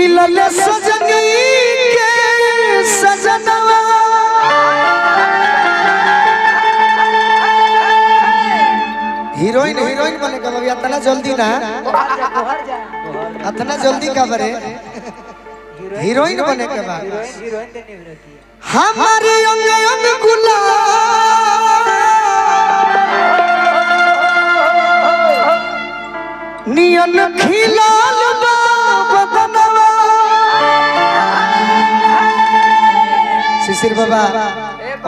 मिलल सजनी के सजनवा हीरोइन हीरोइन बने का बाबू इतना जल्दी ना इतना जल्दी का बरे हीरोइन बने के बाद हमारी अंग अंग गुलाब नियन खिलाल बदनवा शिशिर बाबा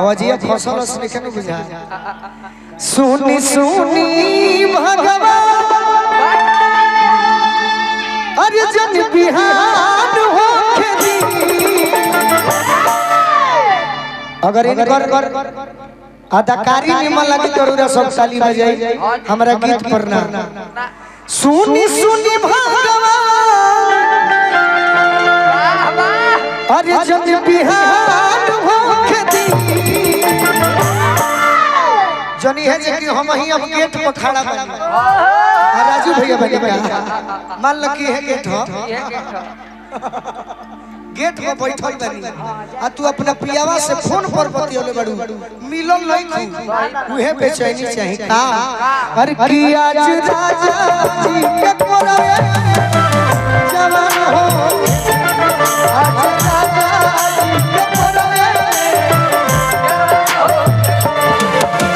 आवाजिया फसल लिखे न बुझा सुनी सुनी भगवान अरे जन बिहान हो खेती अगर इनकर अदाकारी निमन लगी जरूर सब ताली बजाई हमरा गीत पर ना सुनी सुनी भगवान अरे जन बिहान हो खेती जनी है कि हम ही अब गेट पर खड़ा बनी राजू भैया बने का मान ल की है गेट हो गेट पर बैठल बनी आ तू अपना पियावा से फोन पर बतियोले बड़ू मिलन नहीं खू उहे बेचैनी चाहिए का अरे की आज राजा जी के कोरवे जवान हो आज राजा जी के कोरवे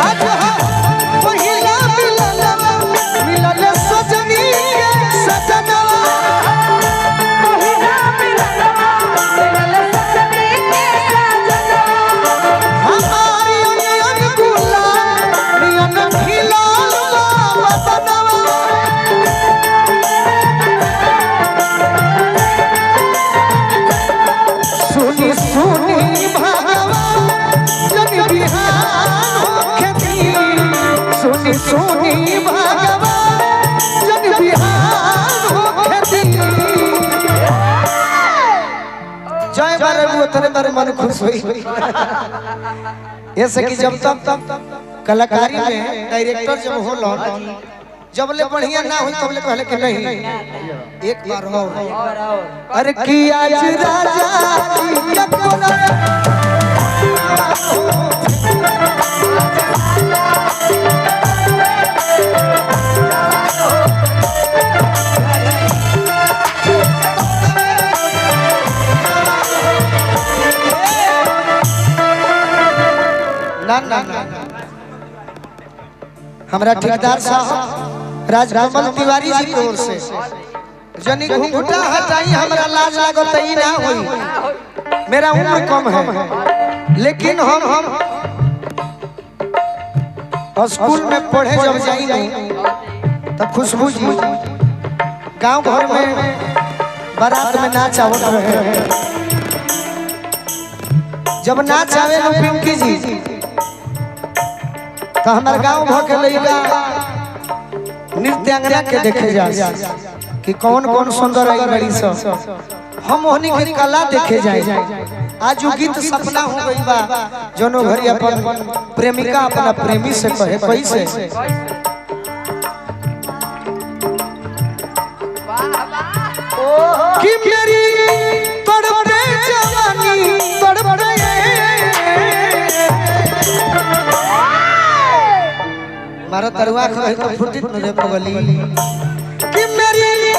आज पहिला मिलन सजनी के सजनवा सोनी भगवान जन बिहान हो खेती जय बारे वो तेरे बारे मन खुश हुई ऐसे कि जब तब कलाकारी में डायरेक्टर जब हो लो जब ले बढ़िया ना हुई तब ले कहले कि नहीं एक बार और अरे की आज राजा जी के कोना ना ना हमरा ठेकेदार साहब राजकमल तिवारी जी की ओर से जनी घुंघटा हटाई हमरा लाज लागत ई ना होई मेरा उम्र कम है लेकिन हम स्कूल में पढ़े जब जाई नहीं तब खुशबू जी गांव घर में बारात में नाच आवत रहे जब नाच आवे लो पिंकी जी तो हमारे गांव भर के लइका नृत्यांगना के देखे जा कि कौन कौन सुंदर आई बड़ी सब हम ओहनी के कला देखे जाए आज वो गीत सपना हो गई बा जोनो घरी अपन प्रेमिका अपना प्रेमी से कहे कैसे कि मेरी तड़पे जवानी तड़पे मारा तरुआ कहे तो फुर्ती न दे पगली कि मेरी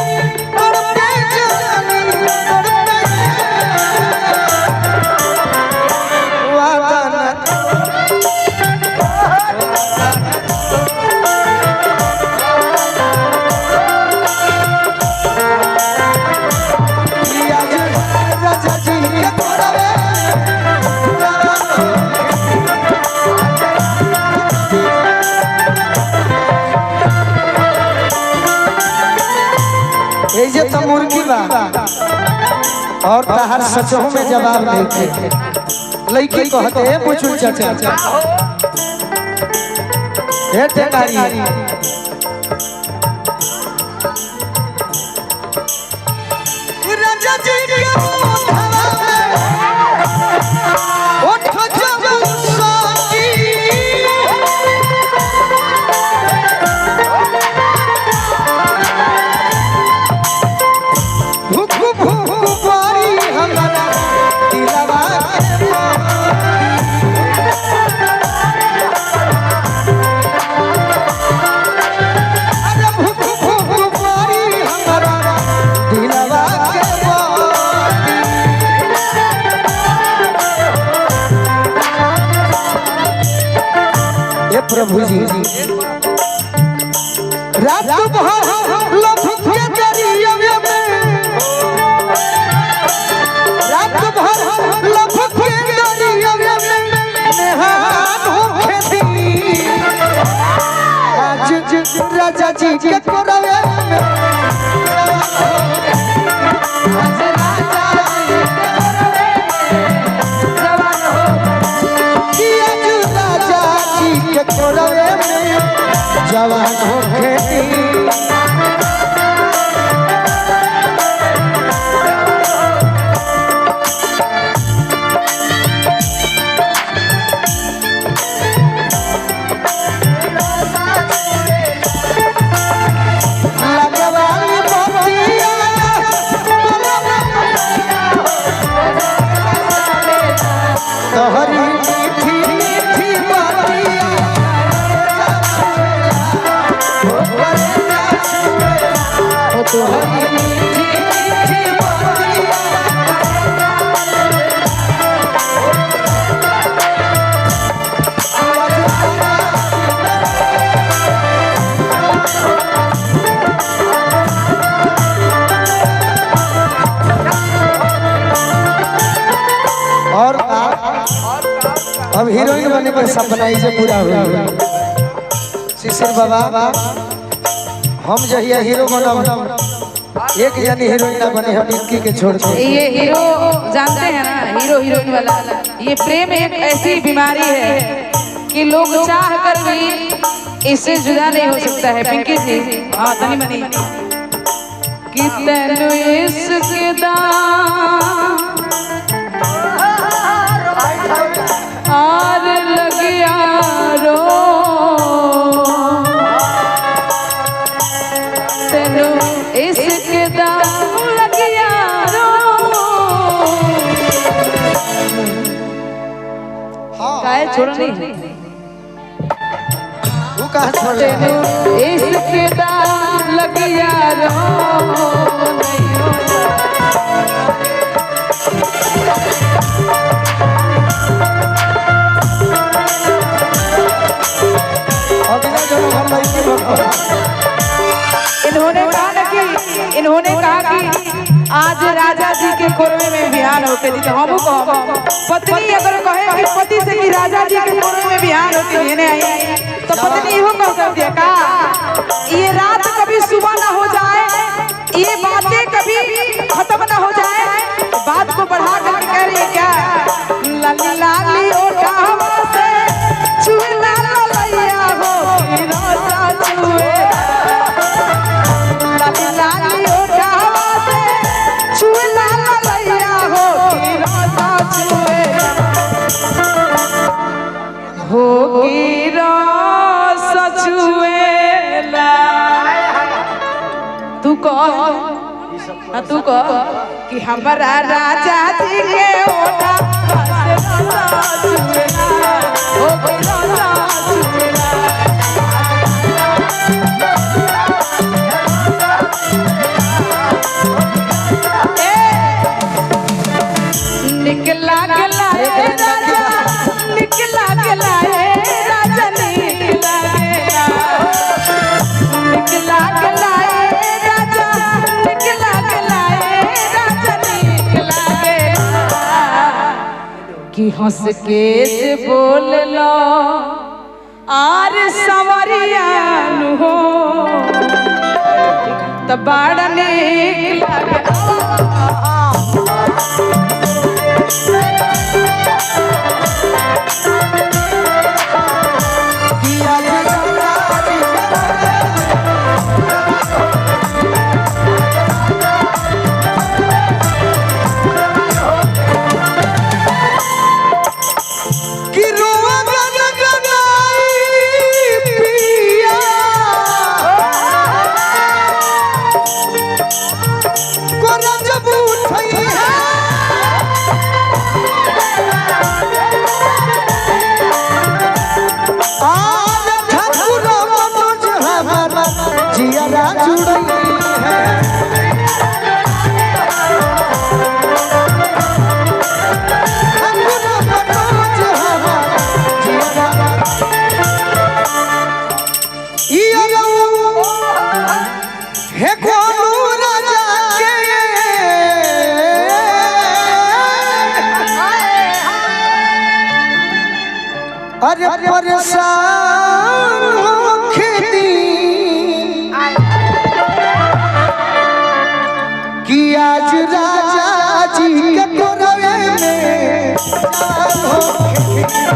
तड़पे जवानी तड़पे वादा तो मुर्गी बा और तहर सचो में जवाब देते लड़की कहते हैं पूछू चाचा हे टेकारी राजा जी के ओठ जब साकी भूख भूख प्रभु जी रात भर लभ के दरिया में रात भर लभ के दरिया में नहान होके दी आज राजा जी के कोरवे में आज राजा जी के कोरवे में जवान हो कि आज राजा जी के कोरवे में जवान होके दी अब हीरोइन बने पर सपना से पूरा हुआ शिशिर बाबा हम जहिया हीरो बनब एक जनी हीरोइन बने हम इनकी के छोड़ दे। ये हीरो जानते हैं ना, हीरो हीरोइन वाला ये प्रेम एक ऐसी बीमारी है कि लोग चाह कर भी इससे जुदा नहीं हो सकता है। पिंकी जी हाँ तनी मनी कि तेनु इसके दाम आर लगिया रो तेनु इसके दाम लगिया रो काहे छोड़नी वो कहाँ छोड़ तेनु इसके दाम लगिया रो नहीं होता इन्होंने कहा कि आज राजा जी के कोरवे में बिहान होते थी तो हम पत्नी अगर कहे कि पति से कि राजा जी के कोरवे में बिहान होती तो पत्नी इहो कह सकती है का ये रात कभी सुबह ना हो जाए, ये बातें कभी खत्म ना हो जाए, बात को बढ़ा कर कह रही है क्या लाली लाली ओटावा से छुएला ललैया हो रोजा छुए लाली लाली ओटावा से छुएला ललैया हो रोजा छुए हो रोजा छुएला तू कह कि हमारा राजा जी के ओटा निकला गला राजा निकला गला राजा निकला निकला गला राजा निकला गला राजा निकला कि हंस के से बोल लो आर सवरिया हो तब बड़ा निकला अरे परेशान होके दी कि आज राजा जी के कोरवे में जान होके दी।